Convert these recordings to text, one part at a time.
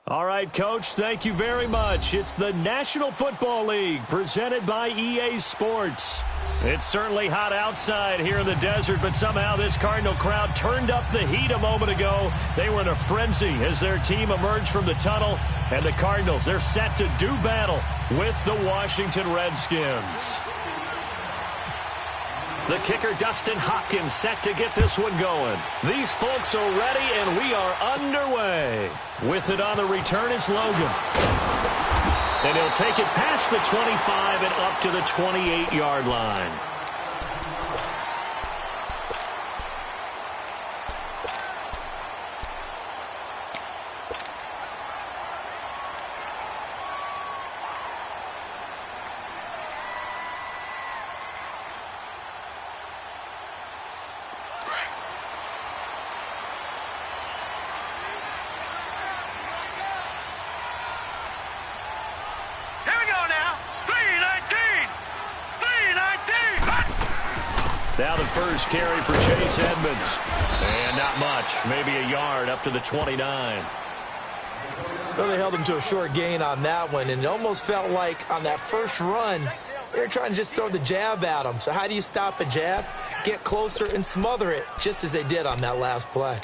All right, Coach, thank you very much. It's the National Football League presented by EA Sports. It's certainly hot outside here in the desert, but somehow this Cardinal crowd turned up the heat a moment ago. They were in a frenzy as their team emerged from the tunnel, and the Cardinals, they're set to do battle with the Washington Redskins. The kicker, Dustin Hopkins, set to get this one going. These folks are ready, and we are underway. With it on the return is Logan. And he'll take it past the 25 and up to the 28-yard line. Now the first carry for Chase Edmonds. And not much, maybe a yard up to the 29. Well, they held him to a short gain on that one, and it almost felt like on that first run, they were trying to just throw the jab at him. So how do you stop a jab? Get closer and smother it, just as they did on that last play.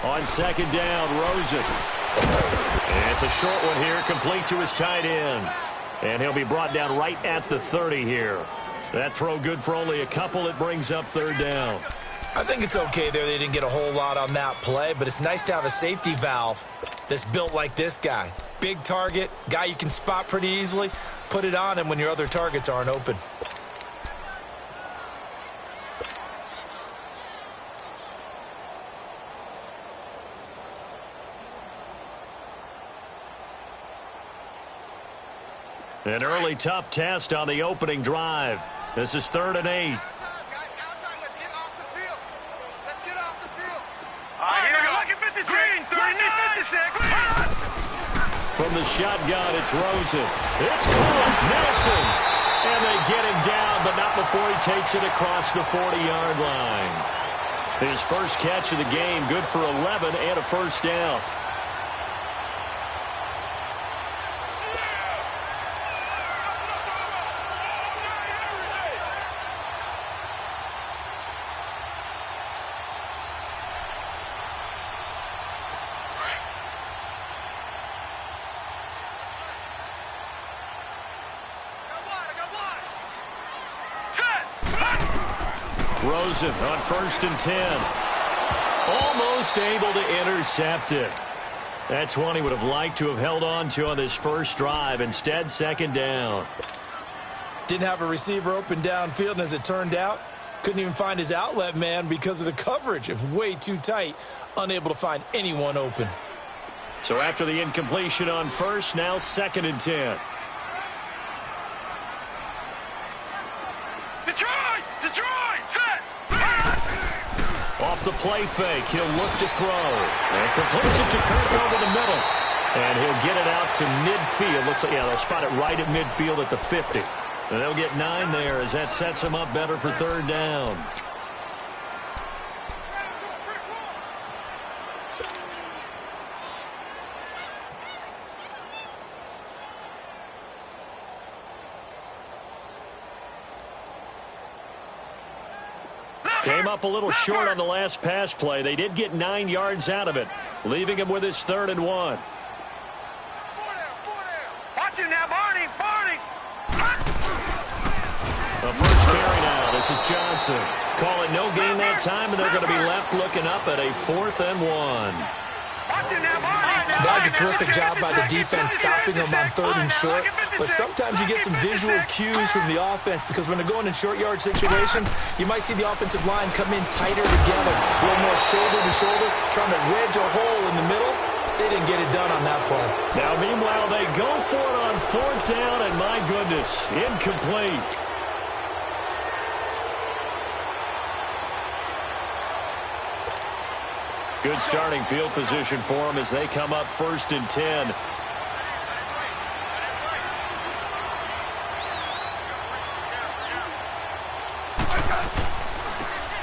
On second down, Rosen. And it's a short one here, complete to his tight end. And he'll be brought down right at the 30 here. That throw good for only a couple. It brings up third down. I think it's okay there. They didn't get a whole lot on that play, but it's nice to have a safety valve that's built like this guy. Big target, guy you can spot pretty easily. Put it on him when your other targets aren't open. An early tough test on the opening drive. This is 3rd and 8. From the shotgun, it's Rosen. It's caught. Nelson. And they get him down, but not before he takes it across the 40-yard line. His first catch of the game, good for 11 and a first down. Rosen on 1st and 10. Almost able to intercept it. That's one he would have liked to have held on to on this first drive. Instead, 2nd down. Didn't have a receiver open downfield, and as it turned out, couldn't even find his outlet man because of the coverage. It was way too tight, unable to find anyone open. So after the incompletion on 1st, now 2nd and 10. Off the play fake, he'll look to throw. And completes it to Kirk over the middle. And he'll get it out to midfield. Looks like, yeah, they'll spot it right at midfield at the 50. And they'll get 9 there as that sets them up better for 3rd down. Came up a little short on the last pass play. They did get 9 yards out of it, leaving him with his 3rd and 1. Watch him now, Barney. The first carry now. This is Johnson. Call it no gain that time, and they're going to be left looking up at a 4th and 1. Watch him now, Barney. That was a terrific job by the defense stopping them on 3rd and short. But sometimes you get some visual cues from the offense because when they're going in short yard situations, you might see the offensive line come in tighter together, a little more shoulder to shoulder, trying to wedge a hole in the middle. They didn't get it done on that play. Now, meanwhile, they go for it on 4th down, and my goodness, incomplete. Good starting field position for them as they come up 1st and 10.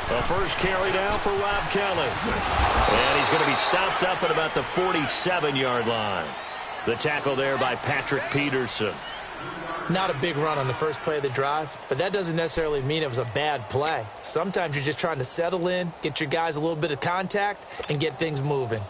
The first carry down for Rob Kelly. And he's going to be stopped up at about the 47-yard line. The tackle there by Patrick Peterson. Not a big run on the first play of the drive, but that doesn't necessarily mean it was a bad play. Sometimes you're just trying to settle in, get your guys a little bit of contact, and get things moving.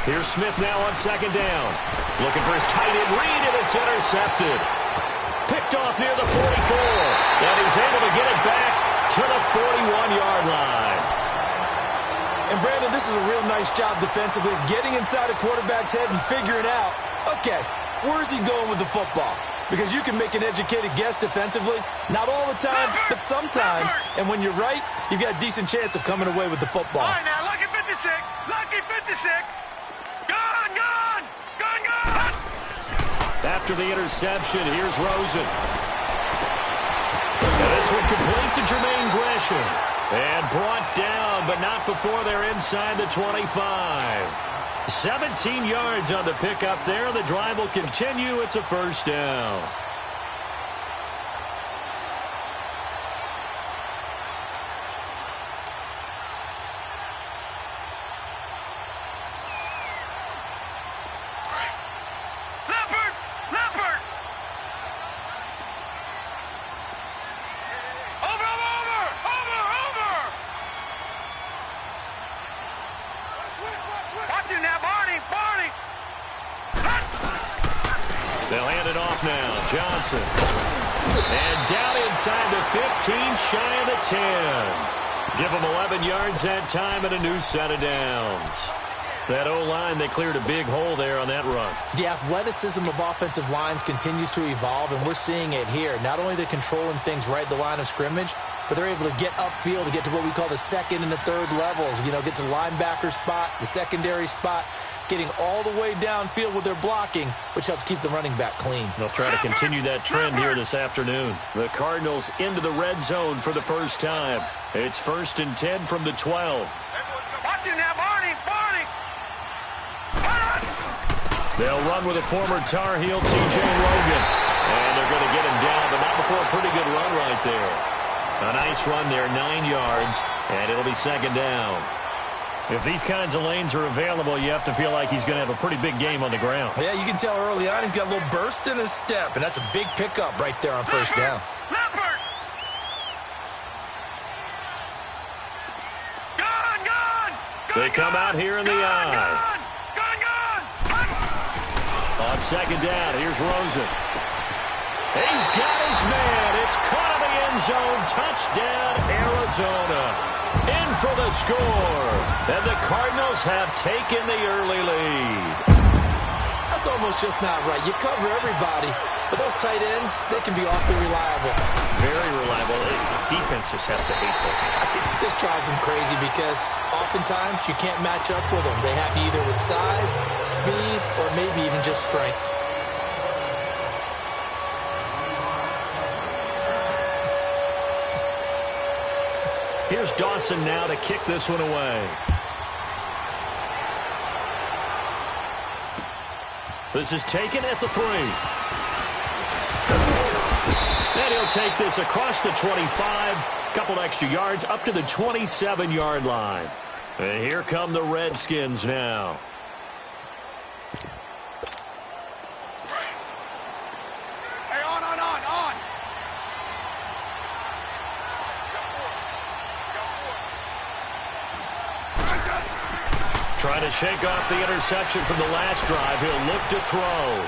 Here's Smith now on 2nd down. Looking for his tight end read, and it's intercepted. Picked off near the 44. And he's able to get it back to the 41-yard line. And, Brandon, this is a real nice job defensively, getting inside a quarterback's head and figuring out, okay, where's he going with the football? Because you can make an educated guess defensively, not all the time, but sometimes. And when you're right, you've got a decent chance of coming away with the football. All right, now, lucky 56. Lucky 56. After the interception, here's Rosen. And this one complete to Jermaine Gresham. And brought down, but not before they're inside the 25. 17 yards on the pickup there. The drive will continue. It's a 1st down. They'll hand it off now. Johnson. And down inside the 15, shy of the 10. Give them 11 yards that time and a new set of downs. That O-line, they cleared a big hole there on that run. The athleticism of offensive lines continues to evolve, and we're seeing it here. Not only are they controlling things right at the line of scrimmage, but they're able to get upfield to get to what we call the 2nd and the 3rd levels. You know, get to linebacker spot, the secondary spot, getting all the way downfield with their blocking, which helps keep the running back clean. They'll try to continue that trend here this afternoon. The Cardinals into the red zone for the first time. It's 1st and 10 from the 12. Watch it now, Barney. They'll run with a former Tar Heel, T.J. Logan. And they're going to get him down, but not before a pretty good run right there. A nice run there, 9 yards, and it'll be 2nd down. If these kinds of lanes are available, you have to feel like he's going to have a pretty big game on the ground. Yeah, you can tell early on he's got a little burst in his step, and that's a big pickup right there on 1st down. They come out here in the eye. On 2nd down, here's Rosen. He's got his man. It's caught in the end zone. Touchdown, Arizona. In for the score. And the Cardinals have taken the early lead. That's almost just not right. You cover everybody, but those tight ends, they can be awfully reliable. Very reliable. Defense just has to hate those guys. It just drives them crazy because oftentimes you can't match up with them. They have you either with size, speed, or maybe even just strength. Here's Dawson now to kick this one away. This is taken at the 3. And he'll take this across the 25. Couple extra yards up to the 27-yard line. And here come the Redskins now. Hey, on. shake off the interception from the last drive. He'll look to throw.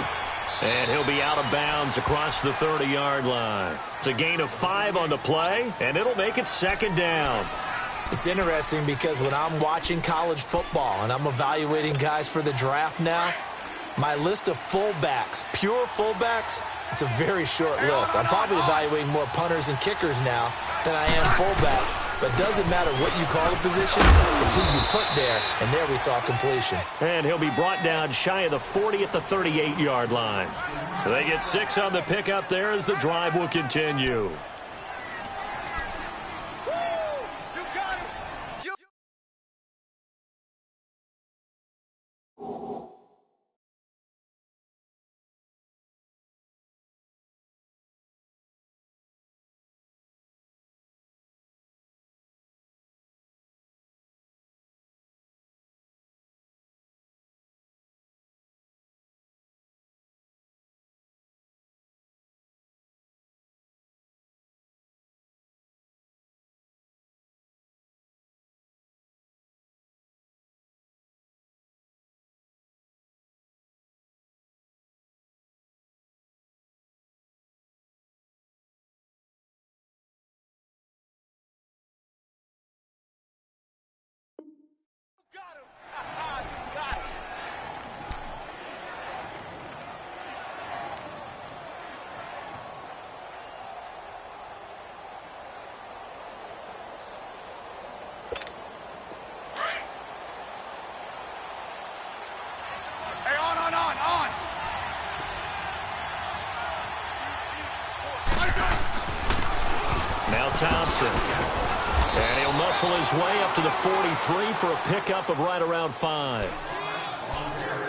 And he'll be out of bounds across the 30-yard line. It's a gain of 5 on the play, and it'll make it second down. It's interesting because when I'm watching college football and I'm evaluating guys for the draft now, my list of fullbacks, pure fullbacks, it's a very short list. I'm probably evaluating more punters and kickers now than I am fullbacks. But it doesn't matter what you call the position, it's who you put there. And there we saw completion. And he'll be brought down shy of the 40 at the 38-yard line. They get 6 on the pickup there as the drive will continue. Now Thompson. And he'll muscle his way up to the 43 for a pickup of right around 5.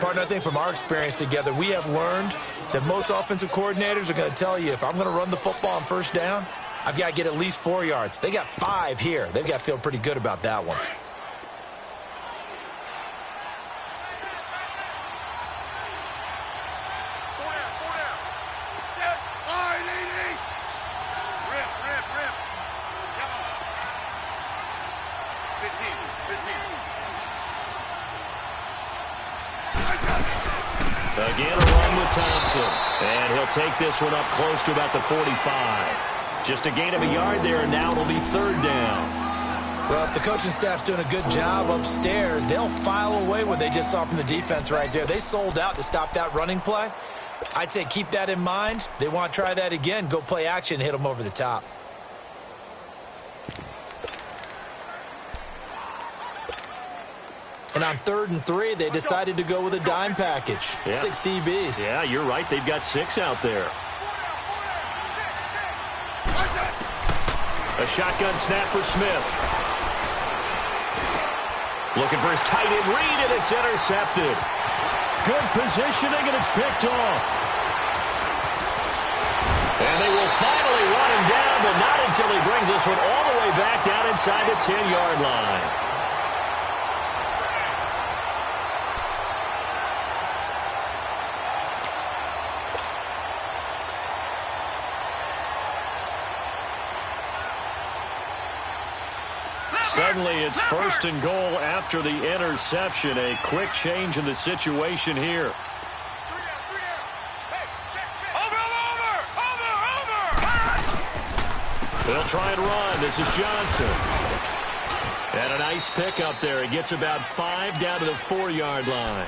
Partner, I think from our experience together, we have learned that most offensive coordinators are going to tell you, if I'm going to run the football on first down, I've got to get at least 4 yards. They got 5 here. They've got to feel pretty good about that one. Again, a run with Thompson. And he'll take this one up close to about the 45. Just a gain of a yard there, and now it'll be third down. Well, if the coaching staff's doing a good job upstairs, they'll file away what they just saw from the defense right there. They sold out to stop that running play. I'd say keep that in mind. They want to try that again. Go play action, hit them over the top. And on 3rd and 3, they decided to go with a dime package. Yeah. 6 DBs. Yeah, you're right. They've got 6 out there. A shotgun snap for Smith. Looking for his tight end read, and it's intercepted. Good positioning, and it's picked off. And they will finally run him down, but not until he brings this one all the way back down inside the 10-yard line. Suddenly, it's 1st and goal after the interception. A quick change in the situation here. They'll try and run. This is Johnson. And a nice pickup there. He gets about 5 down to the 4-yard line.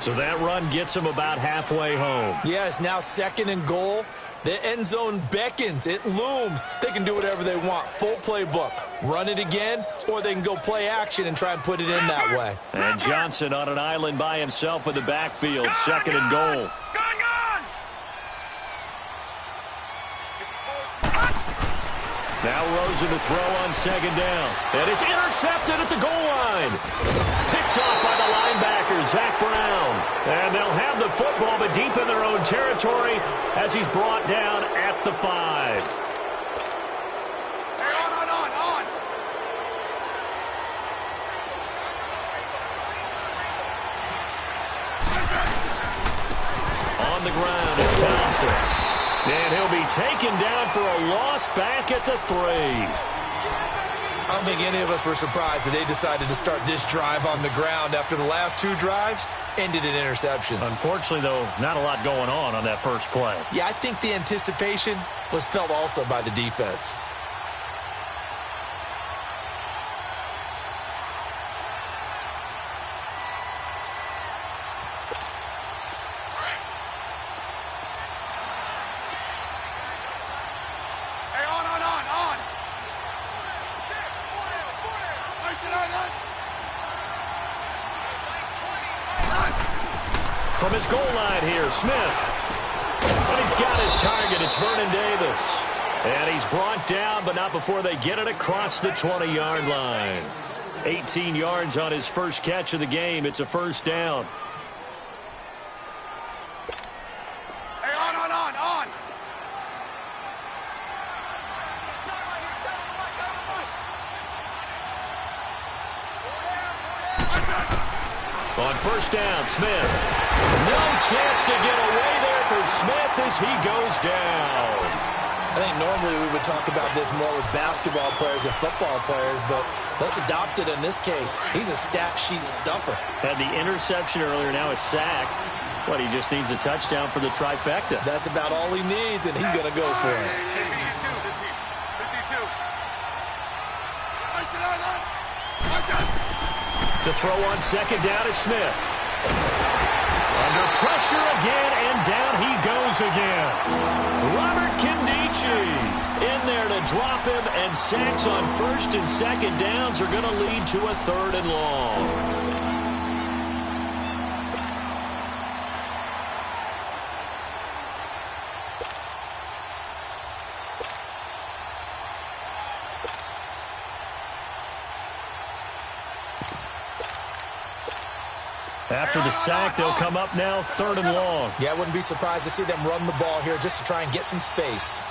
So that run gets him about halfway home. Yeah, it's now 2nd and goal. The end zone beckons. It looms. They can do whatever they want. Full playbook. Run it again, or they can go play action and try and put it in that way. And Johnson on an island by himself in the backfield. 2nd and goal. Now Rosen to throw on 2nd down. And it's intercepted at the goal line. Picked off by the linebacker, Zach Brown. And they'll have the football, but deep in their own territory as he's brought down at the 5. On the ground is Thompson. And he'll be taken down for a loss back at the 3. I don't think any of us were surprised that they decided to start this drive on the ground after the last 2 drives ended in interceptions. Unfortunately, though, not a lot going on that first play. Yeah, I think the anticipation was felt also by the defense. From his goal line here, Smith. And he's got his target. It's Vernon Davis. And he's brought down, but not before they get it across the 20-yard line. 18 yards on his first catch of the game. It's a first down. Hey, on. On first down, Smith. No chance to get away there for Smith as he goes down. I think normally we would talk about this more with basketball players and football players, but let's adopt it in this case. He's a stat sheet stuffer. Had the interception earlier, now a sack. What, he just needs a touchdown for the trifecta. That's about all he needs, and he's going to go for it. 52. To throw on second down is Smith. Under pressure again, and down he goes again. Robert Kindici in there to drop him, and sacks on first and second downs are going to lead to a 3rd and long. After the sack, they'll come up now 3rd and long. Yeah, I wouldn't be surprised to see them run the ball here just to try and get some space.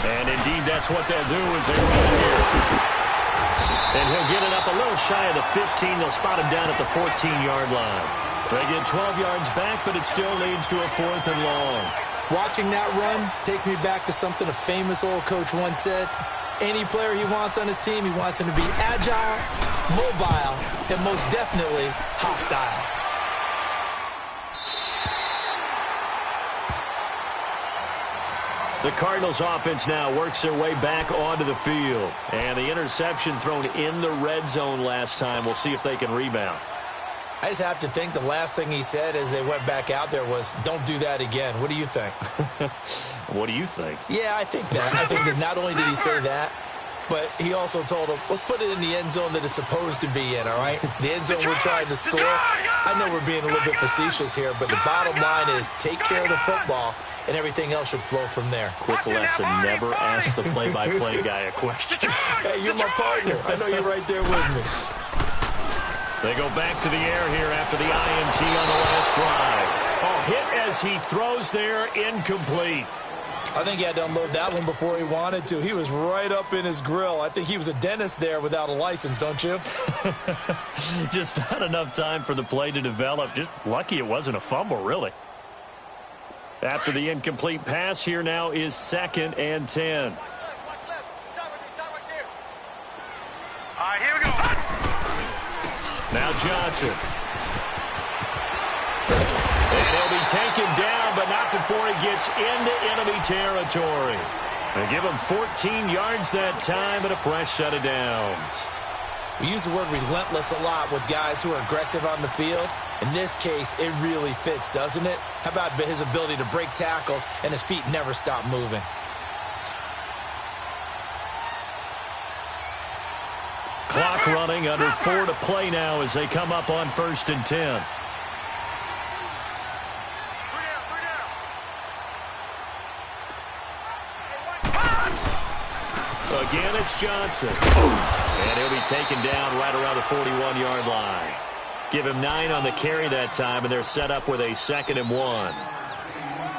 And indeed, that's what they'll do as they run it here. And he'll get it up a little shy of the 15. They'll spot him down at the 14-yard line. They get 12 yards back, but it still leads to a 4th and long. Watching that run takes me back to something a famous old coach once said. Any player he wants on his team, he wants him to be agile, mobile, and most definitely hostile. The Cardinals offense now works their way back onto the field. And the interception thrown in the red zone last time. We'll see if they can rebound. I just have to think the last thing he said as they went back out there was, don't do that again. What do you think? What do you think? Yeah, I think that. I think that not only did he say that, but he also told him, let's put it in the end zone that it's supposed to be in, all right? The end zone we're trying to score. I know we're being a little bit facetious here, but the bottom line is take care of the football, and everything else should flow from there. Quick lesson, never ask the play-by-play guy a question. Hey, you're my partner. I know you're right there with me. They go back to the air here after the INT on the last drive. Oh, hit as he throws there, incomplete. I think he had to unload that one before he wanted to. He was right up in his grill. I think he was a dentist there without a license, don't you? Just not enough time for the play to develop. Just lucky it wasn't a fumble, really. After the incomplete pass, here now is 2nd and 10. All right, here we go. Now Johnson. And he'll be taken down, but not before he gets into enemy territory. They give him 14 yards that time and a fresh set of downs. We use the word relentless a lot with guys who are aggressive on the field. In this case, it really fits, doesn't it? How about his ability to break tackles and his feet never stop moving? Clock running, under 4 to play now as they come up on 1st and 10. Again, it's Johnson. And he'll be taken down right around the 41-yard line. Give him 9 on the carry that time, and they're set up with a 2nd and 1.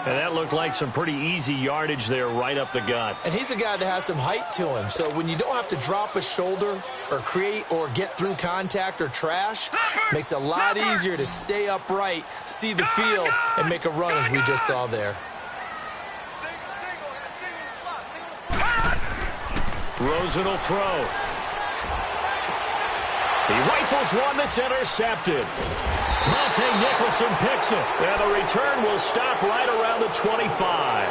And that looked like some pretty easy yardage there right up the gut. And he's a guy that has some height to him. So when you don't have to drop a shoulder or create or get through contact or trash, makes it a lot easier to stay upright, see the field, and make a run as we just saw there. Rosen will throw. He rifles one that's intercepted. Monte Nicholson picks it. And the return will stop right around the 25.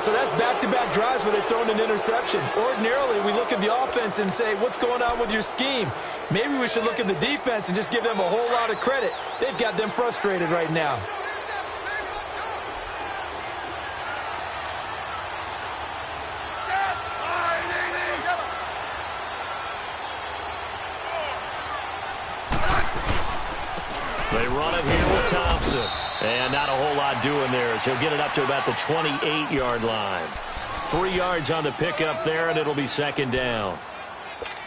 So that's back-to-back drives where they've thrown an interception. Ordinarily, we look at the offense and say, what's going on with your scheme? Maybe we should look at the defense and just give them a whole lot of credit. They've got them frustrated right now. They run it here with Thompson. And not a whole lot doing there as he'll get it up to about the 28-yard line. 3 yards on the pickup there, and it'll be second down.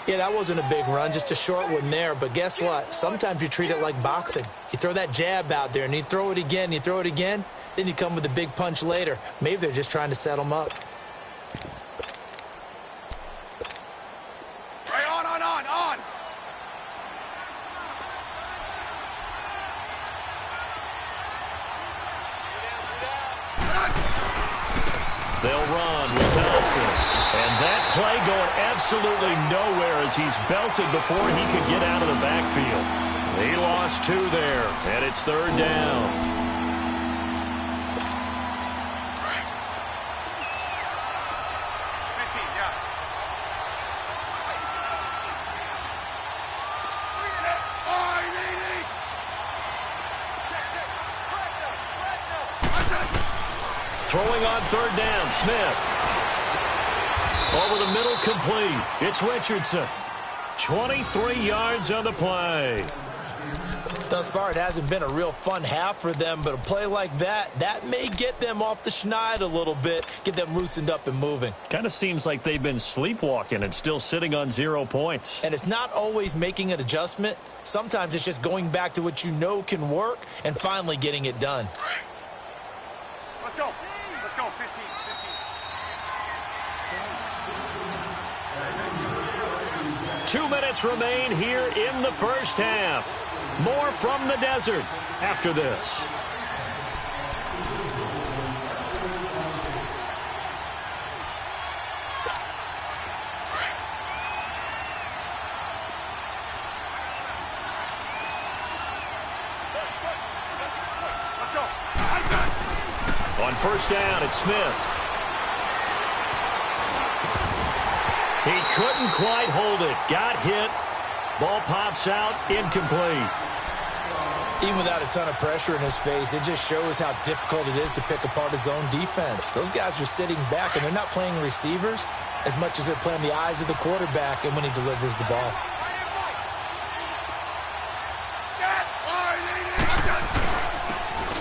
Yeah, that wasn't a big run, just a short one there. But guess what? Sometimes you treat it like boxing. You throw that jab out there, and you throw it again, then you come with a big punch later. Maybe they're just trying to set them up. Hey, on. They'll run with Thompson. And that play going absolutely nowhere as he's belted before he could get out of the backfield. He lost 2 there, and it's third down. Throwing on third down, Smith. Over the middle, complete. It's Richardson. 23 yards on the play. Thus far, it hasn't been a real fun half for them, but a play like that may get them off the schneid a little bit, get them loosened up and moving. Kind of seems like they've been sleepwalking and still sitting on 0 points. And it's not always making an adjustment. Sometimes it's just going back to what you know can work and finally getting it done. Let's go. 15. 2 minutes remain here in the first half. More from the desert after this. Let's go. On first down, it's Smith. He couldn't quite hold it. Got hit. Ball pops out, incomplete. Even without a ton of pressure in his face, it just shows how difficult it is to pick apart his own defense. Those guys are sitting back, and they're not playing receivers as much as they're playing the eyes of the quarterback and when he delivers the ball.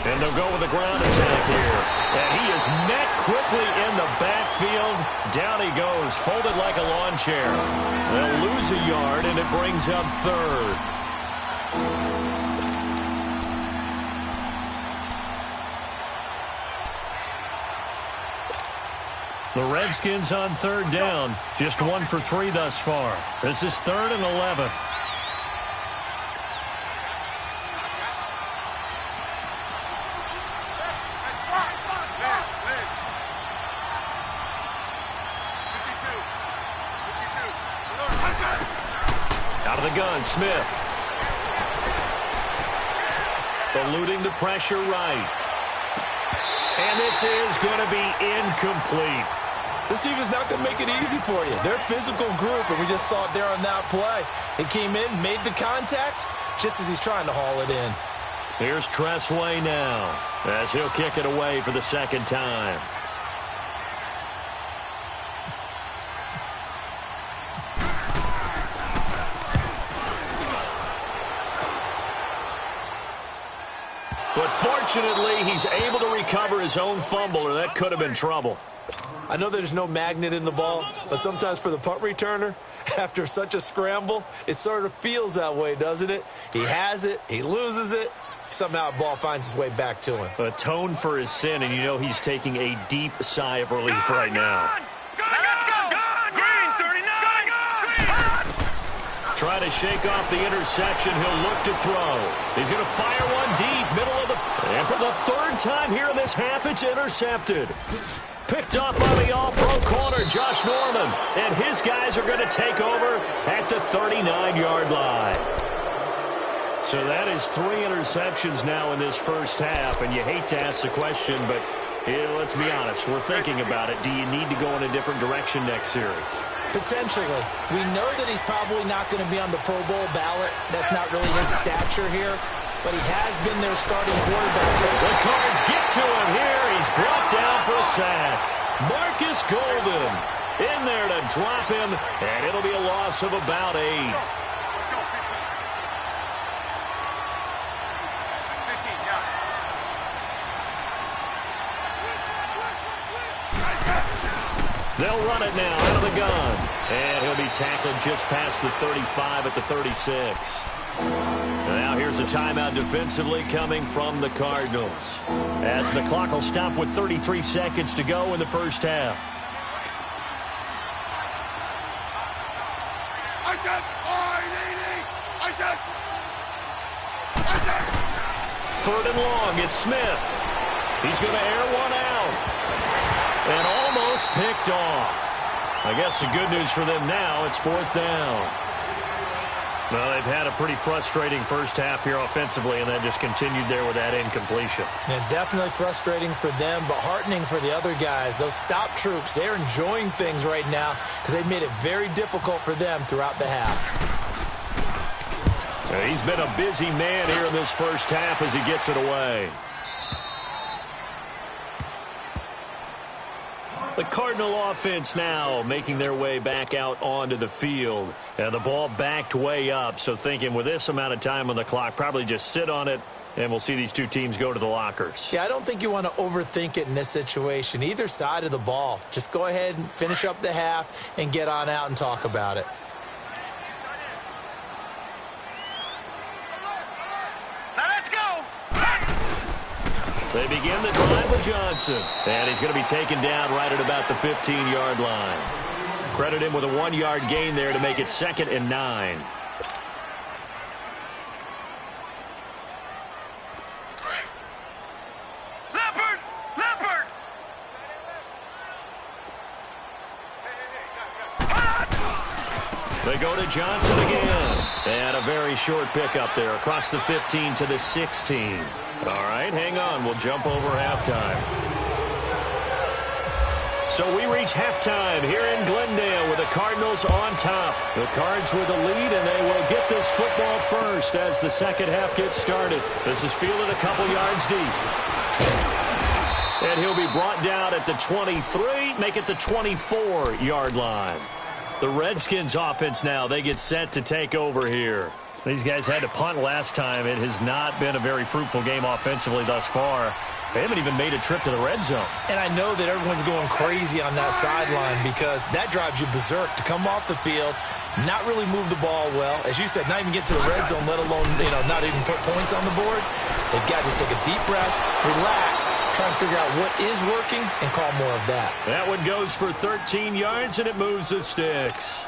And they'll go with the ground attack here. And he is met quickly in the backfield. Down he goes, folded like a lawn chair. They'll lose a yard, and it brings up third. The Redskins on third down. Just 1 for 3 thus far. This is 3rd and 11. Out of the gun, Smith. Eluding the pressure right. And this is going to be incomplete. This team is not going to make it easy for you. They're a physical group, and we just saw it there on that play. They came in, made the contact, just as he's trying to haul it in. Here's Tressway now, as he'll kick it away for the second time. But fortunately, he's able to recover his own fumble, or that could have been trouble. I know there's no magnet in the ball, but sometimes for the punt returner, after such a scramble, it sort of feels that way, doesn't it? He has it, he loses it, somehow the ball finds its way back to him. Atone for his sin, and you know he's taking a deep sigh of relief right now. Trying to shake off the interception. He'll look to throw. He's going to fire one deep, middle of the... And for the 3rd time here in this half, it's intercepted. Picked off by the all-pro corner, Josh Norman. And his guys are going to take over at the 39-yard line. So that is 3 interceptions now in this first half. And you hate to ask the question, but let's be honest. We're thinking about it. Do you need to go in a different direction next series? Potentially. We know that he's probably not going to be on the Pro Bowl ballot. That's not really his stature here. But he has been their starting quarterback. The Cards get to him here. He's brought down for a sack. Marcus Golden in there to drop him, and it'll be a loss of about 8. They'll run it now out of the gun. And he'll be tackled just past the 35 at the 36. Now here's a timeout defensively coming from the Cardinals. As the clock will stop with 33 seconds to go in the first half. Third and long, it's Smith. He's going to air one out. And almost picked off. I guess the good news for them now, it's 4th down. Well, they've had a pretty frustrating first half here offensively, and then just continued there with that incompletion. And definitely frustrating for them, but heartening for the other guys. Those stop troops, they're enjoying things right now because they've made it very difficult for them throughout the half. He's been a busy man here in this first half as he gets it away. The Cardinal offense now making their way back out onto the field. And the ball backed way up, so thinking with this amount of time on the clock, probably just sit on it, and we'll see these two teams go to the lockers. Yeah, I don't think you want to overthink it in this situation. Either side of the ball. Just go ahead and finish up the half and get on out and talk about it. They begin the drive with Johnson. And he's going to be taken down right at about the 15-yard line. Credit him with a 1-yard gain there to make it 2nd and 9. Leopard! They go to Johnson again. And a very short pickup there across the 15 to the 16. All right, hang on. We'll jump over halftime. So we reach halftime here in Glendale with the Cardinals on top. The Cards with the lead, and they will get this football first as the second half gets started. This is fielded a couple yards deep. And he'll be brought down at the 23, make it the 24-yard line. The Redskins offense now, they get set to take over here. These guys had to punt last time. It has not been a very fruitful game offensively thus far. They haven't even made a trip to the red zone. And I know that everyone's going crazy on that sideline because that drives you berserk to come off the field, not really move the ball well. As you said, not even get to the red zone, let alone, not even put points on the board. They've got to just take a deep breath, relax, try and figure out what is working, and call more of that. That one goes for 13 yards, and it moves the sticks.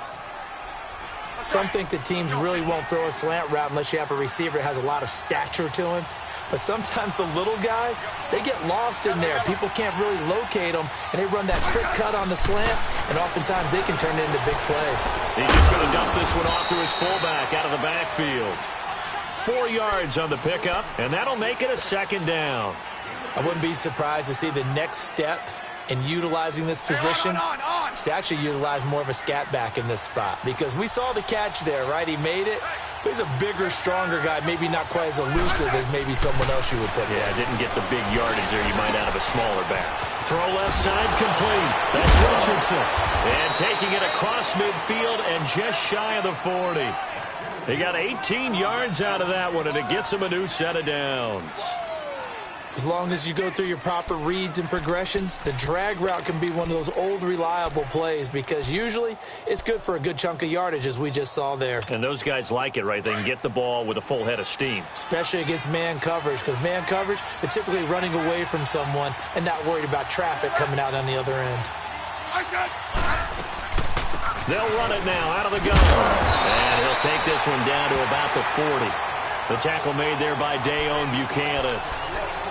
Some think that teams really won't throw a slant route unless you have a receiver that has a lot of stature to him. But sometimes the little guys, they get lost in there. People can't really locate them, and they run that quick cut on the slant, and oftentimes they can turn it into big plays. He's just going to dump this one off to his fullback out of the backfield. 4 yards on the pickup, and that'll make it a 2nd down. I wouldn't be surprised to see the next step in utilizing this position is to actually utilize more of a scat back in this spot. Because we saw the catch there, right? He made it. But he's a bigger, stronger guy, maybe not quite as elusive as maybe someone else you would put there. Yeah, didn't get the big yardage there you might out of a smaller back. Throw left side complete. That's Richardson. And taking it across midfield and just shy of the 40. They got 18 yards out of that one, and it gets them a new set of downs. As long as you go through your proper reads and progressions, the drag route can be one of those old reliable plays because usually it's good for a good chunk of yardage, as we just saw there. And those guys like it, right? They can get the ball with a full head of steam. Especially against man coverage, because man coverage, they're typically running away from someone and not worried about traffic coming out on the other end. They'll run it now out of the gun. And he'll take this one down to about the 40. The tackle made there by Dayon Buchanan.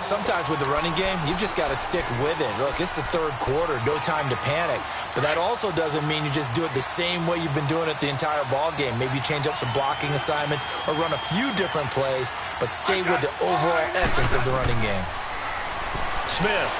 Sometimes with the running game, you've just got to stick with it. Look, it's the third quarter, no time to panic. But that also doesn't mean you just do it the same way you've been doing it the entire ball game. Maybe you change up some blocking assignments or run a few different plays, but stay with the overall essence of the running game. Smith.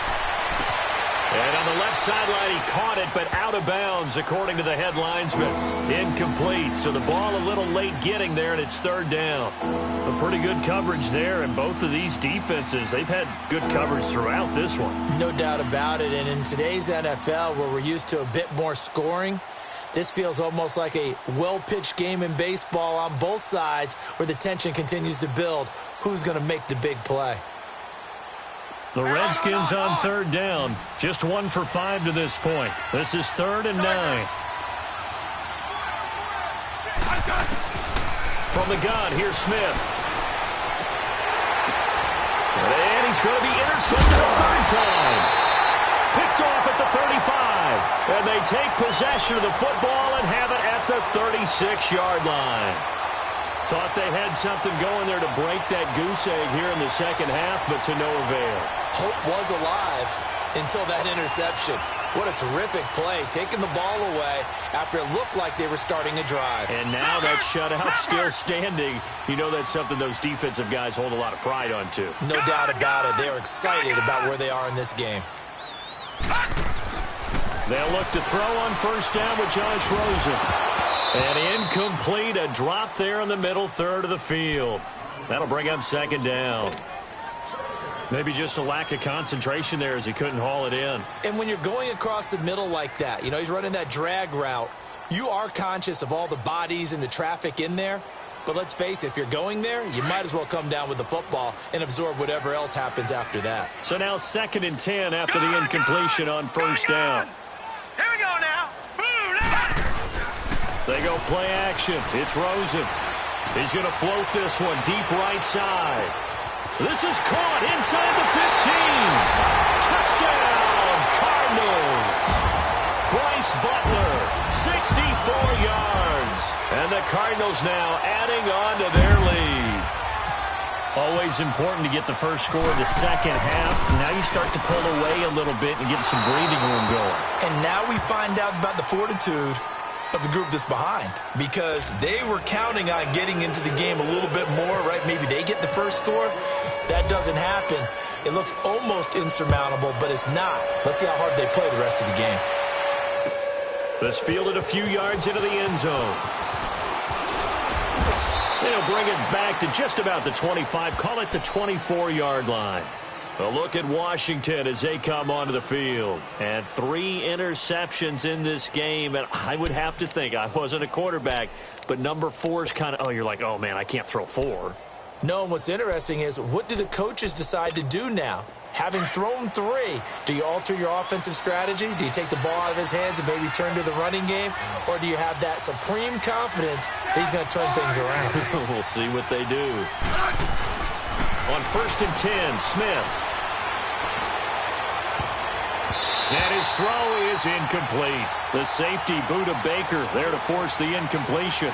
And on the left sideline, he caught it, but out of bounds, according to the head linesman. Incomplete. So the ball a little late getting there, and it's third down. A pretty good coverage there, and both of these defenses, they've had good coverage throughout this one. No doubt about it. And in today's NFL, where we're used to a bit more scoring, this feels almost like a well-pitched game in baseball on both sides, where the tension continues to build. Who's going to make the big play? The Redskins on third down. Just 1 for 5 to this point. This is 3rd and 9. From the gun, here's Smith. And he's going to be intercepted a third time. Picked off at the 35. And they take possession of the football and have it at the 36-yard line. Thought they had something going there to break that goose egg here in the second half, but to no avail. Hope was alive until that interception. What a terrific play, taking the ball away after it looked like they were starting a drive. And now that shutout still standing. You know that's something those defensive guys hold a lot of pride on, too. No doubt about it. They're excited about where they are in this game. They'll look to throw on first down with Josh Rosen. And incomplete, a drop there in the middle third of the field. That'll bring up second down. Maybe just a lack of concentration there as he couldn't haul it in. And when you're going across the middle like that, you know, he's running that drag route, you are conscious of all the bodies and the traffic in there. But let's face it, if you're going there, you might as well come down with the football and absorb whatever else happens after that. So now 2nd and 10 after the incompletion on first down. Here we go now. They go play action. It's Rosen. He's going to float this one deep right side. This is caught inside the 15. Touchdown, Cardinals. Bryce Butler, 64 yards. And the Cardinals now adding on to their lead. Always important to get the first score of the second half. Now you start to pull away a little bit and get some breathing room going. And now we find out about the fortitude of the group that's behind, because they were counting on getting into the game a little bit more, right? Maybe they get the first score. That doesn't happen. It looks almost insurmountable, but it's not. Let's see how hard they play the rest of the game. This fielded a few yards into the end zone. They'll bring it back to just about the 25, call it the 24-yard line. A look at Washington as they come onto the field. And 3 interceptions in this game. And I would have to think, I wasn't a quarterback, but number 4 is kind of, you're like, oh, man, I can't throw 4. No, and what's interesting is, what do the coaches decide to do now? Having thrown 3, do you alter your offensive strategy? Do you take the ball out of his hands and maybe turn to the running game? Or do you have that supreme confidence that he's going to turn things around? We'll see what they do. On 1st and 10, Smith. And his throw is incomplete. The safety, Buda Baker, there to force the incompletion.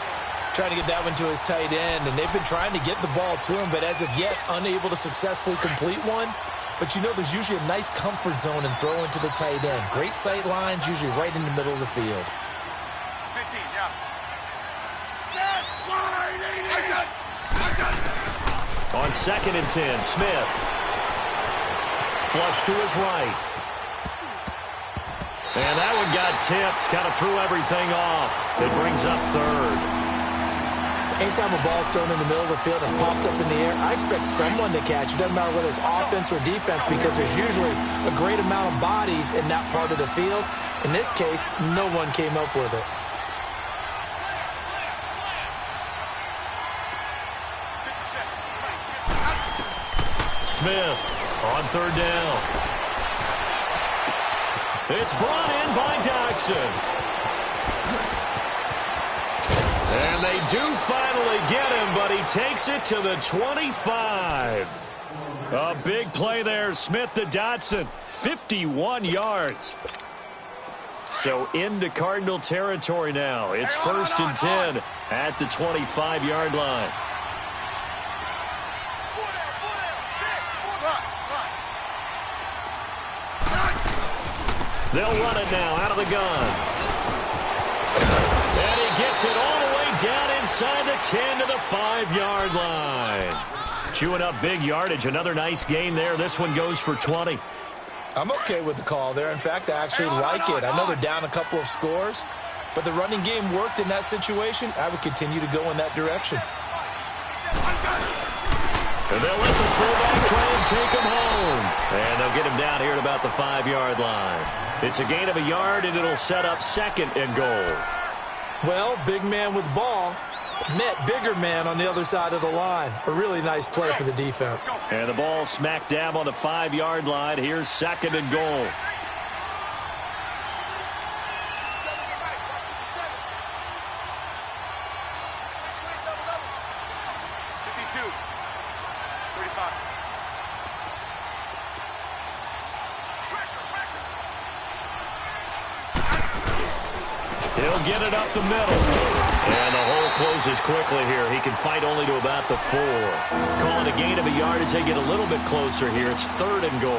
Trying to get that one to his tight end, and they've been trying to get the ball to him, but as of yet, unable to successfully complete one. But you know, there's usually a nice comfort zone in throwing to the tight end. Great sight lines, usually right in the middle of the field. 15, yeah. On 2nd and 10, Smith. Flush to his right. And that one got tipped, kind of threw everything off. It brings up 3rd. Anytime a ball's thrown in the middle of the field and popped up in the air, I expect someone to catch. It doesn't matter whether it's offense or defense, because there's usually a great amount of bodies in that part of the field. In this case, no one came up with it. Smith on 3rd down. It's brought in by Doxson. And they do finally get him, but he takes it to the 25. A big play there, Smith to Dotson, 51 yards. So into Cardinal territory now. It's 1st and 10 at the 25-yard line. They'll run it now out of the gun. And he gets it all the way down inside the 10 to the 5-yard line. Chewing up big yardage. Another nice gain there. This one goes for 20. I'm okay with the call there. In fact, I actually like it. I know they're down a couple of scores, but the running game worked in that situation. I would continue to go in that direction. And they'll let the fullback try and take him home. And they'll get him down here at about the 5-yard line. It's a gain of a yard, and it'll set up 2nd and goal. Well, big man with ball met bigger man on the other side of the line. A really nice play for the defense. And the ball smack dab on the 5-yard line. Here's 2nd and goal. He'll get it up the middle. And the hole closes quickly here. He can fight only to about the 4. Calling a gain of a yard as they get a little bit closer here. It's 3rd and goal.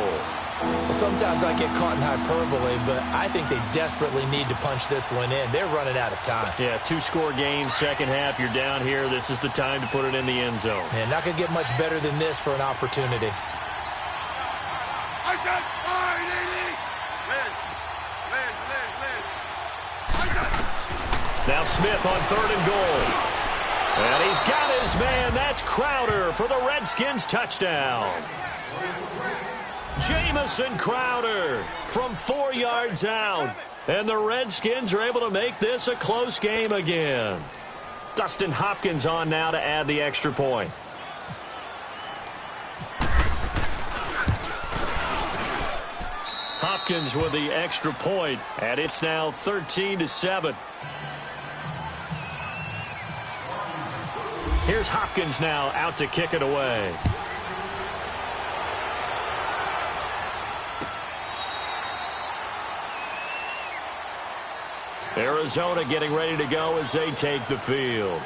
Well, sometimes I get caught in hyperbole, but I think they desperately need to punch this one in. They're running out of time. Yeah, 2-score game, second half. You're down here. This is the time to put it in the end zone. Man, not going to get much better than this for an opportunity. Now Smith on 3rd and goal. And he's got his man. That's Crowder for the Redskins touchdown. Jamison Crowder from 4 yards out. And the Redskins are able to make this a close game again. Dustin Hopkins on now to add the extra point. Hopkins with the extra point, and it's now 13-7. Here's Hopkins now out to kick it away. Arizona getting ready to go as they take the field.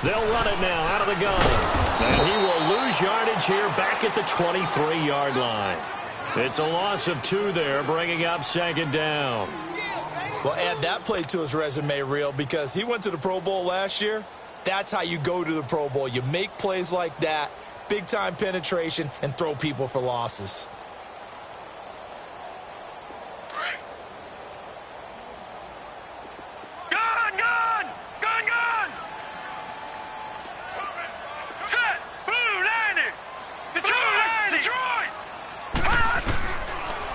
They'll run it now out of the gun. And he will lose yardage here back at the 23-yard line. It's a loss of 2 there, bringing up 2nd down. Well, add that play to his resume reel because he went to the Pro Bowl last year. That's how you go to the Pro Bowl. You make plays like that, big-time penetration, and throw people for losses.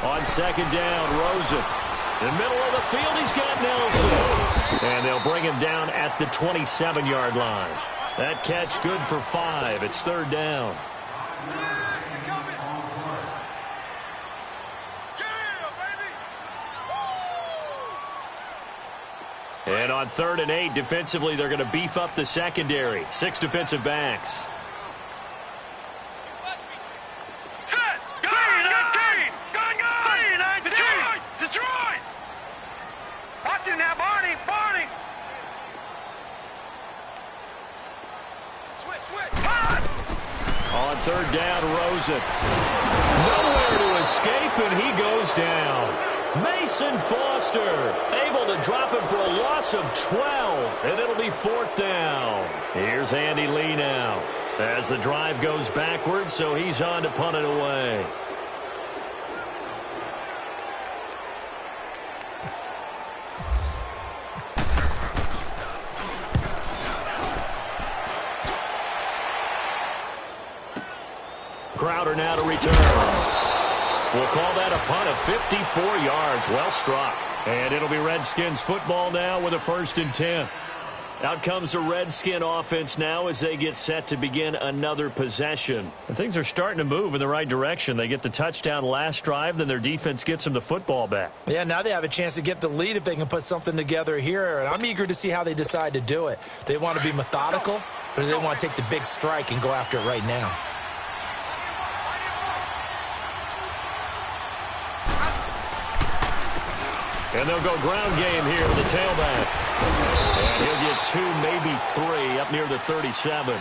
On 2nd down, Rosen. In the middle of the field, he's got Nelson. And they'll bring him down at the 27-yard line. That catch good for 5. It's 3rd down. And on 3rd and 8, defensively, they're going to beef up the secondary. 6 defensive backs. On 3rd down, Rosen. Nowhere to escape, and he goes down. Mason Foster able to drop him for a loss of 12, and it'll be 4th down. Here's Andy Lee now as the drive goes backwards, so he's on to punt it away. Crowder now to return. We'll call that a punt of 54 yards. Well struck. And it'll be Redskins football now with a 1st and 10. Out comes the Redskin offense now as they get set to begin another possession. And things are starting to move in the right direction. They get the touchdown last drive, then their defense gets them the football back. Yeah, now they have a chance to get the lead if they can put something together here. And I'm eager to see how they decide to do it. They want to be methodical, or do they want to take the big strike and go after it right now? And they'll go ground game here with the tailback. And he'll get 2, maybe 3 up near the 37.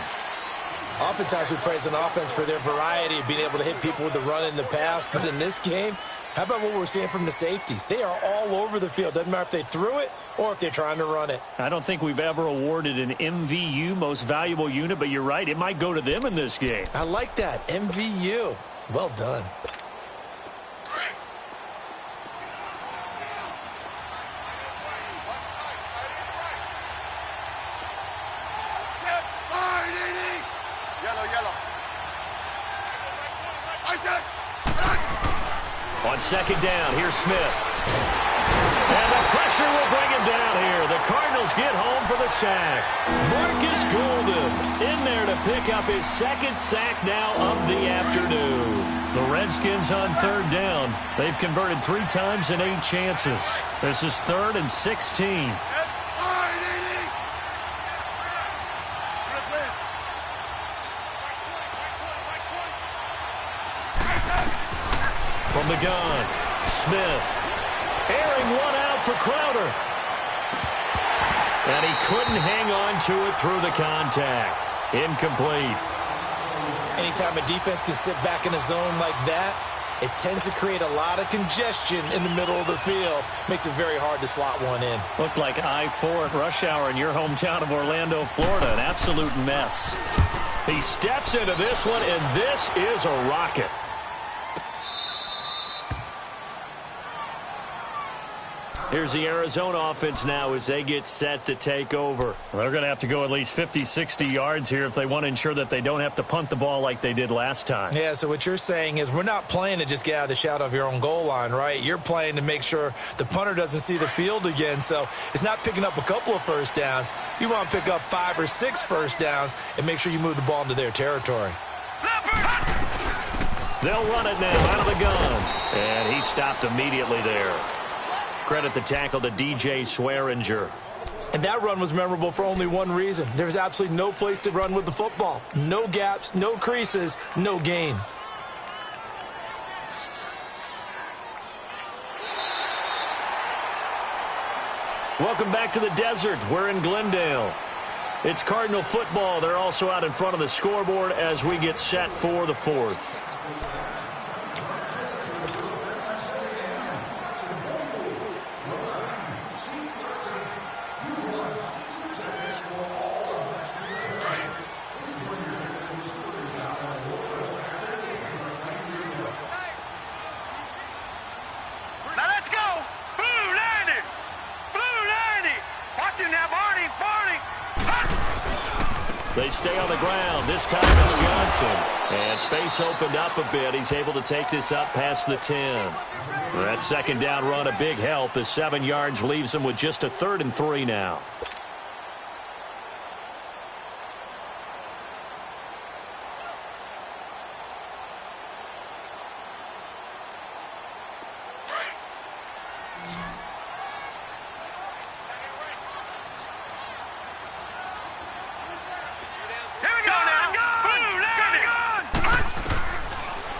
Oftentimes we praise an offense for their variety of being able to hit people with the run in the pass. But in this game, how about what we're seeing from the safeties? They are all over the field. Doesn't matter if they threw it or if they're trying to run it. I don't think we've ever awarded an MVU, most valuable unit, but you're right. It might go to them in this game. I like that. MVU. Well done. On second down, here's Smith. And the pressure will bring him down here. The Cardinals get home for the sack. Marcus Golden in there to pick up his second sack now of the afternoon. The Redskins on third down. They've converted 3 times in 8 chances. This is 3rd and 16. From the gun, Smith. Airing one out for Crowder. And he couldn't hang on to it through the contact. Incomplete. Anytime a defense can sit back in a zone like that, it tends to create a lot of congestion in the middle of the field. Makes it very hard to slot one in. Looked like I-4 rush hour in your hometown of Orlando, Florida. An absolute mess. He steps into this one, and this is a rocket. Here's the Arizona offense now as they get set to take over. They're going to have to go at least 50, 60 yards here if they want to ensure that they don't have to punt the ball like they did last time. Yeah, so what you're saying is we're not playing to just get out of the shadow of your own goal line, right? You're playing to make sure the punter doesn't see the field again. So it's not picking up a couple of first downs. You want to pick up 5 or 6 first downs and make sure you move the ball into their territory. They'll run it now out of the gun. And he stopped immediately there. Credit the tackle to DJ Swearinger. And that run was memorable for only one reason. There's absolutely no place to run with the football. No gaps, no creases, no gain. Welcome back to the desert. We're in Glendale. It's Cardinal football. They're also out in front of the scoreboard as we get set for the 4th. They stay on the ground. This time it's Johnson. And space opened up a bit. He's able to take this up past the 10. That second down run, a big help as 7 yards leaves him with just a 3rd and 3 now.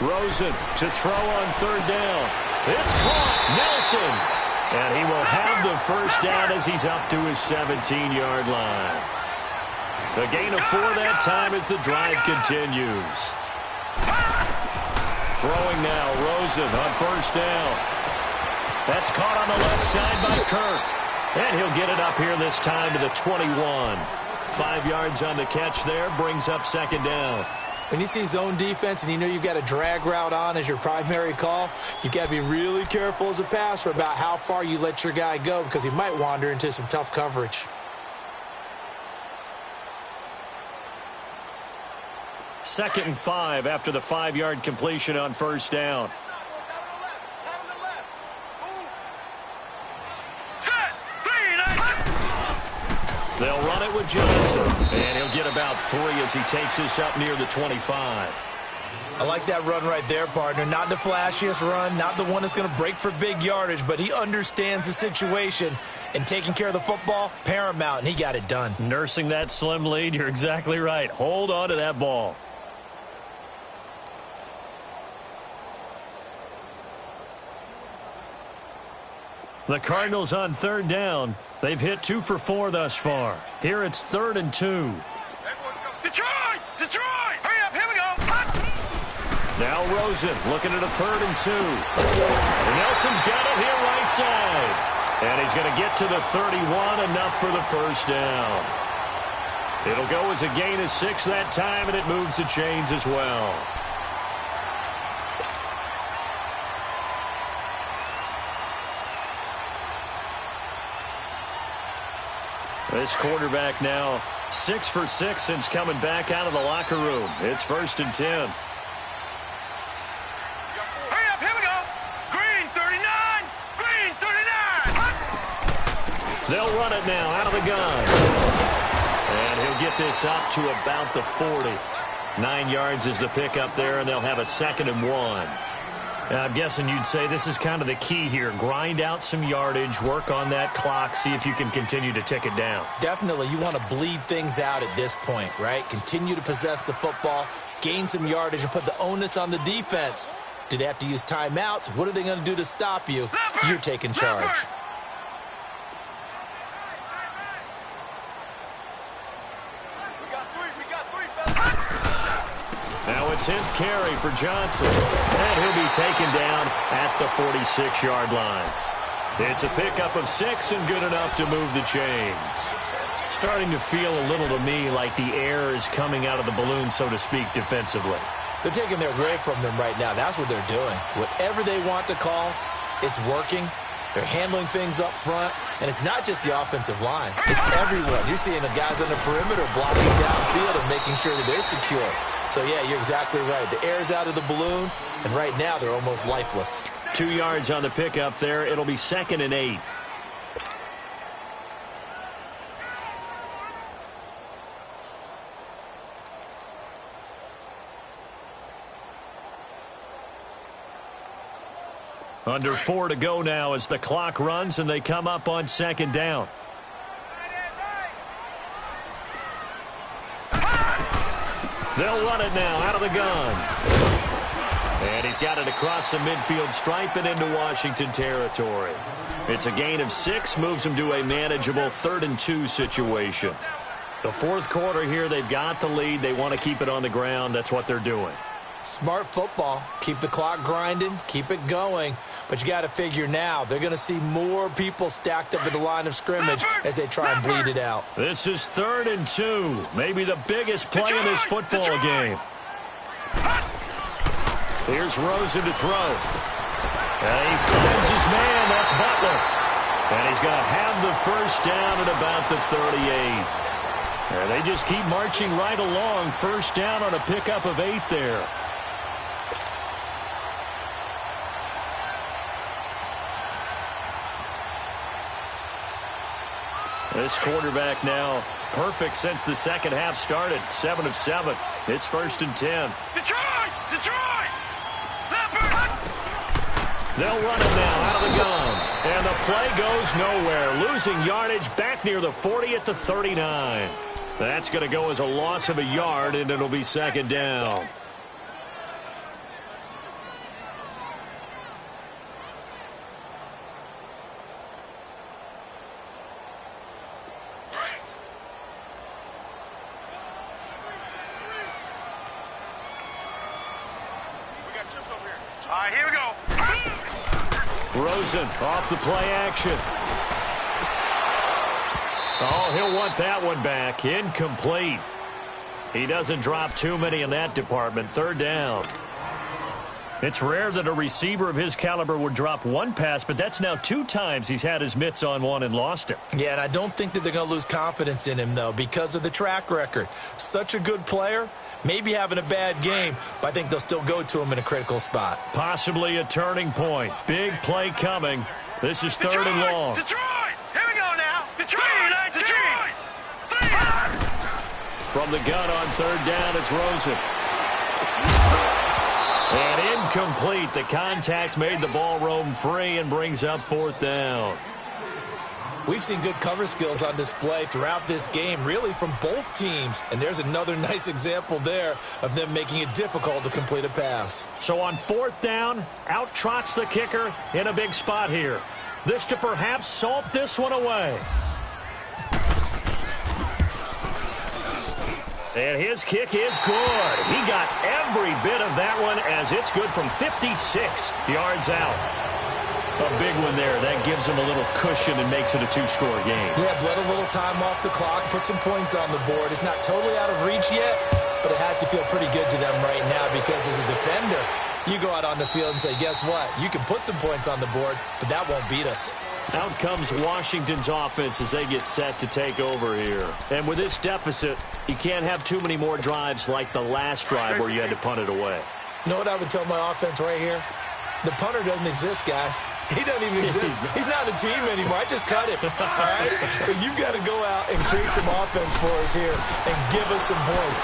Rosen to throw on 3rd down. It's caught. Nelson. And he will have the first down as he's up to his 17-yard line. A gain of 4 that time as the drive continues. Throwing now, Rosen on 1st down. That's caught on the left side by Kirk. And he'll get it up here this time to the 21. 5 yards on the catch there, brings up 2nd down. When you see zone defense and you know you've got a drag route on as your primary call, you've got to be really careful as a passer about how far you let your guy go because he might wander into some tough coverage. 2nd and 5 after the 5-yard completion on 1st down. They'll run it with Johnson, and he'll get about 3 as he takes this up near the 25. I like that run right there, partner. Not the flashiest run, not the one that's going to break for big yardage, but he understands the situation, and taking care of the football, paramount, and he got it done. Nursing that slim lead, you're exactly right. Hold on to that ball. The Cardinals on 3rd down. They've hit 2 for 4 thus far. Here it's 3rd and 2. Detroit! Detroit! Hurry up, here we go! Now Rosen looking at a 3rd and 2. And Nelson's got it here right side. And he's going to get to the 31, enough for the first down. It'll go as a gain of 6 that time, and it moves the chains as well. This quarterback now 6 for 6 since coming back out of the locker room. It's 1st and 10. Hurry up, here we go! Green 39! Green 39! They'll run it now out of the gun. And he'll get this up to about the 40. 9 yards is the pickup there, and they'll have a 2nd and 1. I'm guessing you'd say this is kind of the key here. Grind out some yardage, work on that clock, see if you can continue to tick it down. Definitely, you want to bleed things out at this point, right? Continue to possess the football, gain some yardage, and put the onus on the defense. Do they have to use timeouts? What are they going to do to stop you? You're taking charge. Now a 10th carry for Johnson. And he'll be taken down at the 46-yard line. It's a pickup of 6 and good enough to move the chains. Starting to feel a little to me like the air is coming out of the balloon, so to speak, defensively. They're taking their grade from them right now. That's what they're doing. Whatever they want to call, it's working. They're handling things up front. And it's not just the offensive line. It's everyone. You're seeing the guys on the perimeter blocking downfield and making sure that they're secure. So, yeah, you're exactly right. The air's out of the balloon, and right now they're almost lifeless. 2 yards on the pickup there. It'll be 2nd and 8. Under 4 to go now as the clock runs and they come up on 2nd down. They'll run it now out of the gun. And he's got it across the midfield stripe and into Washington territory. It's a gain of 6, moves him to a manageable 3rd and 2 situation. The 4th quarter here, they've got the lead. They want to keep it on the ground. That's what they're doing. Smart football. Keep the clock grinding. Keep it going. But you got to figure now, they're going to see more people stacked up at the line of scrimmage as they try and bleed it out. This is 3rd and 2. Maybe the biggest play in this football game. Here's Rosen to throw. And he finds his man. That's Butler. And he's going to have the first down at about the 38. And they just keep marching right along. First down on a pickup of 8 there. This quarterback now perfect since the second half started. 7 of 7. It's 1st and 10. Detroit! Detroit! They'll run it now out of the gun. And the play goes nowhere. Losing yardage back near the 40 at the 39. That's going to go as a loss of a yard, and it'll be 2nd down. All right, here we go. Rosen off the play action. Oh, he'll want that one back. Incomplete. He doesn't drop too many in that department. 3rd down. It's rare that a receiver of his caliber would drop one pass, but that's now 2 times he's had his mitts on one and lost it. Yeah, and I don't think that they're going to lose confidence in him, though, because of the track record. Such a good player, maybe having a bad game, but I think they'll still go to him in a critical spot. Possibly a turning point. Big play coming. This is 3rd and long. Detroit! Here we go now. Detroit! Detroit! From the gun on third down, it's Rosen. And incomplete. The contact made the ball roam free and brings up fourth down. We've seen good cover skills on display throughout this game, really from both teams. And there's another nice example there of them making it difficult to complete a pass. So on fourth down, out trots the kicker in a big spot here. This to perhaps salt this one away. And his kick is good. He got every bit of that one as it's good from 56 yards out. A big one there. That gives him a little cushion and makes it a two-score game. Yeah, bled a little time off the clock, put some points on the board. It's not totally out of reach yet, but it has to feel pretty good to them right now because as a defender, you go out on the field and say, guess what? You can put some points on the board, but that won't beat us. Out comes Washington's offense as they get set to take over here. And with this deficit, you can't have too many more drives like the last drive where you had to punt it away. You know what I would tell my offense right here? The punter doesn't exist, guys. He doesn't even exist. He's not a team anymore. I just cut him. All right? So you've got to go out and create some offense for us here and give us some points.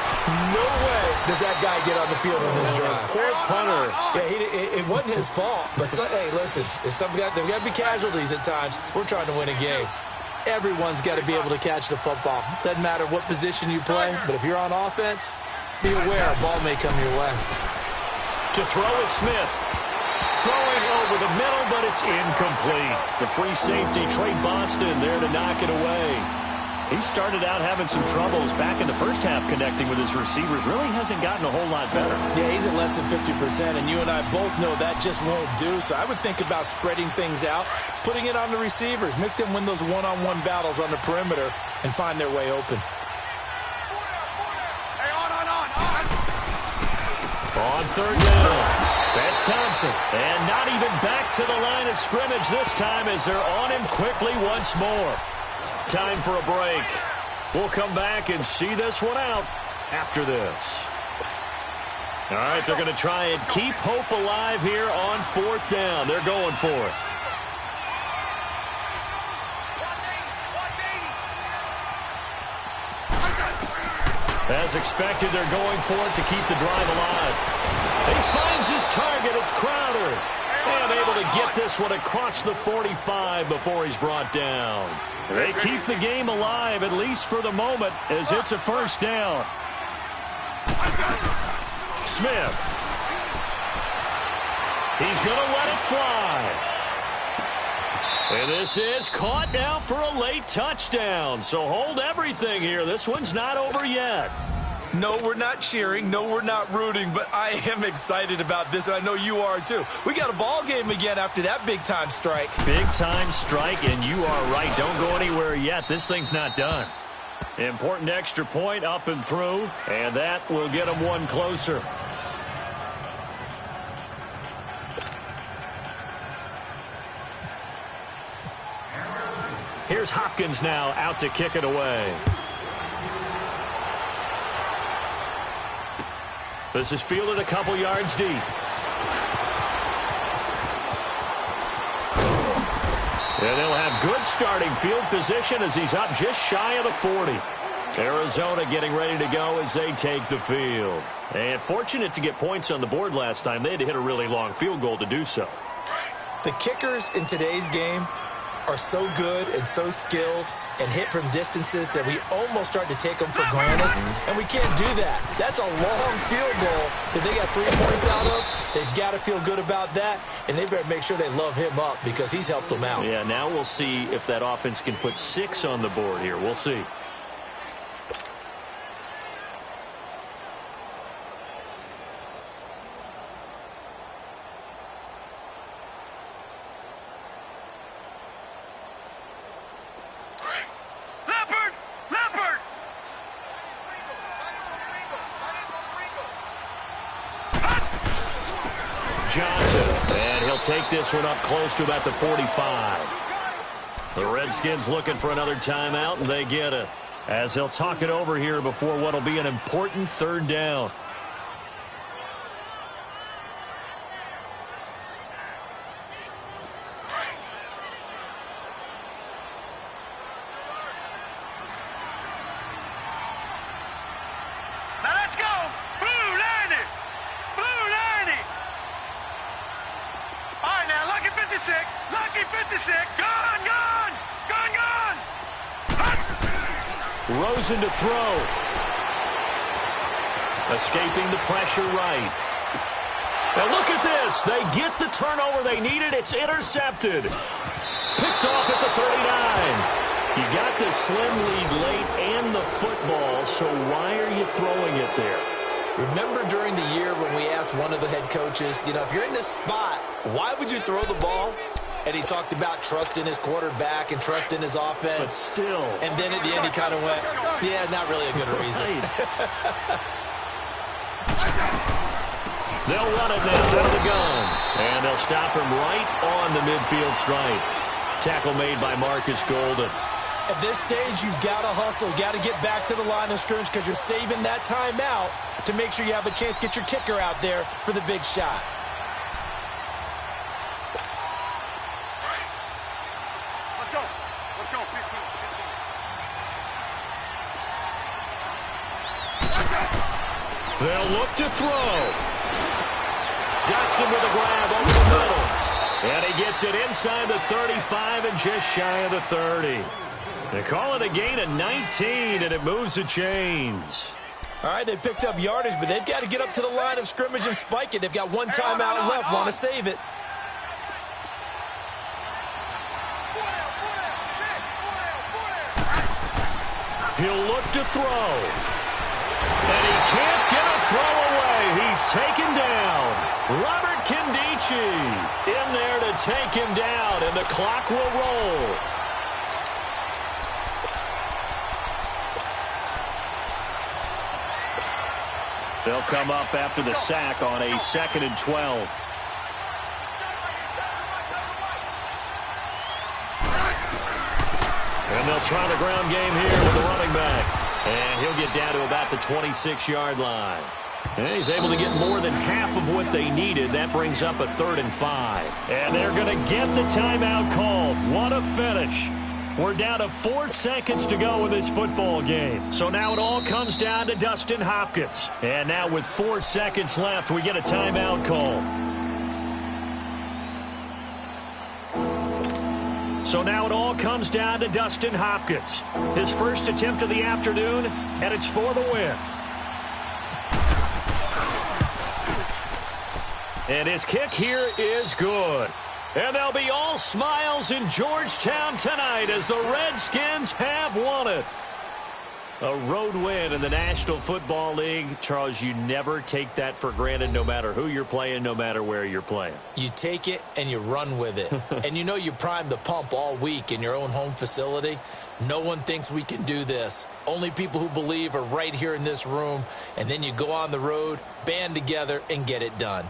No way does that guy get on the field on this drive. Poor punter. Yeah, it wasn't his fault. But, hey, listen, there's got to be casualties at times. We're trying to win a game. Everyone's got to be able to catch the football. Doesn't matter what position you play, but if you're on offense, be aware a ball may come your way. To throw is Smith. Throwing over the middle, but it's incomplete. The free safety, Trey Boston, there to knock it away. He started out having some troubles back in the first half connecting with his receivers. Really hasn't gotten a whole lot better. Yeah, he's at less than 50%, and you and I both know that just won't do. So I would think about spreading things out, putting it on the receivers, make them win those one-on-one battles on the perimeter, and find their way open. Hey, on. On third down. That's Thompson. And not even back to the line of scrimmage this time as they're on him quickly once more. Time for a break. We'll come back and see this one out after this. All right, they're going to try and keep hope alive here on fourth down. They're going for it. As expected, they're going for it to keep the drive alive. He finds his target. It's Crowder. And able to get this one across the 45 before he's brought down. They keep the game alive, at least for the moment, as it's a first down. Smith. He's going to let it fly. And this is caught now for a late touchdown. So hold everything here. This one's not over yet. No, we're not cheering. No, we're not rooting. But I am excited about this, and I know you are too. We got a ball game again after that big-time strike. Big-time strike, and you are right. Don't go anywhere yet. This thing's not done. Important extra point up and through, and that will get them one closer. Here's Hopkins now out to kick it away. This is fielded a couple yards deep. And they'll have good starting field position as he's up just shy of the 40. Arizona getting ready to go as they take the field. And fortunate to get points on the board last time. They had to hit a really long field goal to do so. The kickers in today's game are so good and so skilled and hit from distances that we almost start to take them for granted, and we can't do that. That's a long field goal that they got 3 points out of. They've got to feel good about that, and they better make sure they love him up because he's helped them out. Yeah, now we'll see if that offense can put 6 on the board here. We'll see. Johnson, and he'll take this one up close to about the 45. The Redskins looking for another timeout, and they get it. As they'll talk it over here before what will be an important third down. 56. Gone, gone. Gone, gone. Rosen to throw. Escaping the pressure right. Now look at this. They get the turnover they needed. It's intercepted. Picked off at the 39. You got the slim lead late and the football, so why are you throwing it there? Remember during the year when we asked one of the head coaches, if you're in this spot, why would you throw the ball? And he talked about trusting his quarterback and trusting his offense. But still. And then at the end he kind of went, yeah, not really a good reason. They'll run it now out of the gun. And they'll stop him right on the midfield stripe. Tackle made by Marcus Golden. At this stage, you've got to hustle. Got to get back to the line of scrimmage because you're saving that timeout to make sure you have a chance to get your kicker out there for the big shot. Let's go. Let's go. 15. They'll look to throw. Dotson with a grab over the middle. And he gets it inside the 35 and just shy of the 30. They call it a gain of 19, and it moves the chains. All right, they picked up yardage, but they've got to get up to the line of scrimmage and spike it. They've got one timeout left. Want to save it. He'll look to throw. And he can't get a throw away. He's taken down. Robert Kindici in there to take him down, and the clock will roll. They'll come up after the sack on a 2nd and 12. And they'll try the ground game here with the running back. And he'll get down to about the 26-yard line. And he's able to get more than half of what they needed. That brings up a 3rd and 5. And they're going to get the timeout called. What a finish. We're down to 4 seconds to go in this football game. So now it all comes down to Dustin Hopkins. And now with 4 seconds left, we get a timeout call. So now it all comes down to Dustin Hopkins. His first attempt of the afternoon, and it's for the win. And his kick here is good. And they'll be all smiles in Georgetown tonight as the Redskins have won it. A road win in the National Football League. Charles, you never take that for granted no matter who you're playing, no matter where you're playing. You take it and you run with it. And you primed the pump all week in your own home facility. No one thinks we can do this. Only people who believe are right here in this room. And then you go on the road, band together, and get it done.